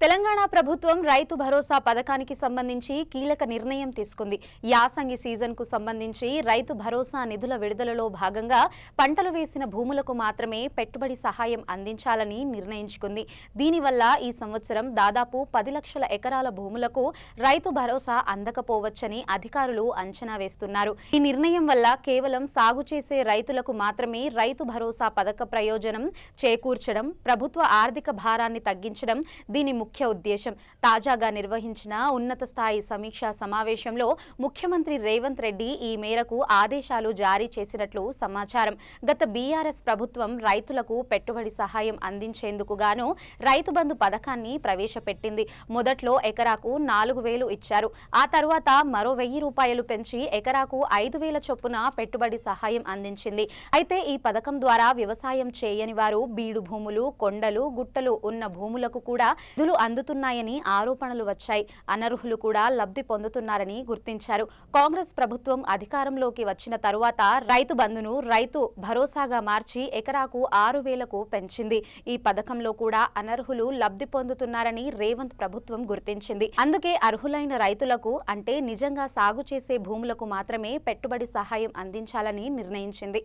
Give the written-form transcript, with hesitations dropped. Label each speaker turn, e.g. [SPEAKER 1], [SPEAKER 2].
[SPEAKER 1] తెలంగాణ ప్రభుత్వం రైతు భరోసా పథకానికి సంబంధించి కీలక నిర్ణయం తీసుకుంది. యాసంగి సీజన్కు సంబంధించి రైతు భరోసా నిధుల విడుదలలో భాగంగా పంటలు వేసిన భూములకు మాత్రమే పెట్టుబడి సహాయం అందించాలని నిర్ణయించుకుంది. దీనివల్ల ఈ సంవత్సరం దాదాపు 10 లక్షల ఎకరాల భూములకు రైతు భరోసా అందకపోవచ్చని అధికారులు అంచనా వేస్తున్నారు. ఈ నిర్ణయం వల్ల కేవలం సాగు చేసే రైతులకు మాత్రమే రైతు భరోసా పథక ప్రయోజనం చేకూర్చడం, ప్రభుత్వ ఆర్థిక భారాన్ని తగ్గించడం దీని ముఖ్య ఉద్దేశం. తాజాగా నిర్వహించిన ఉన్నత స్థాయి సమీక్షా సమావేశంలో ముఖ్యమంత్రి రేవంత్ రెడ్డి ఈ మేరకు ఆదేశాలు జారీ చేసినట్లు సమాచారం. గత బీఆర్ఎస్ ప్రభుత్వం రైతులకు పెట్టుబడి సహాయం అందించేందుకు గాను రైతు బంధు పథకాన్ని ప్రవేశపెట్టింది. మొదట్లో ఎకరాకు 4,000 ఇచ్చారు. ఆ తర్వాత మరో 1,000 రూపాయలు పెంచి ఎకరాకు 5,000 చొప్పున పెట్టుబడి సహాయం అందించింది. అయితే ఈ పథకం ద్వారా వ్యవసాయం చేయని వారు, బీడు భూములు, కొండలు, గుట్టలు ఉన్న భూములకు కూడా నిధులు అందుతున్నాయని ఆరోపణలు వచ్చాయి. అనర్హులు కూడా లబ్ధి పొందుతున్నారని గుర్తించారు. కాంగ్రెస్ ప్రభుత్వం అధికారంలోకి వచ్చిన తరువాత రైతు బంధును రైతు భరోసాగా మార్చి ఎకరాకు 6,000కు పెంచింది. ఈ పథకంలో కూడా అనర్హులు లబ్ధి పొందుతున్నారని రేవంత్ ప్రభుత్వం గుర్తించింది. అందుకే అర్హులైన రైతులకు, అంటే నిజంగా సాగు చేసే భూములకు మాత్రమే పెట్టుబడి సహాయం అందించాలని నిర్ణయించింది.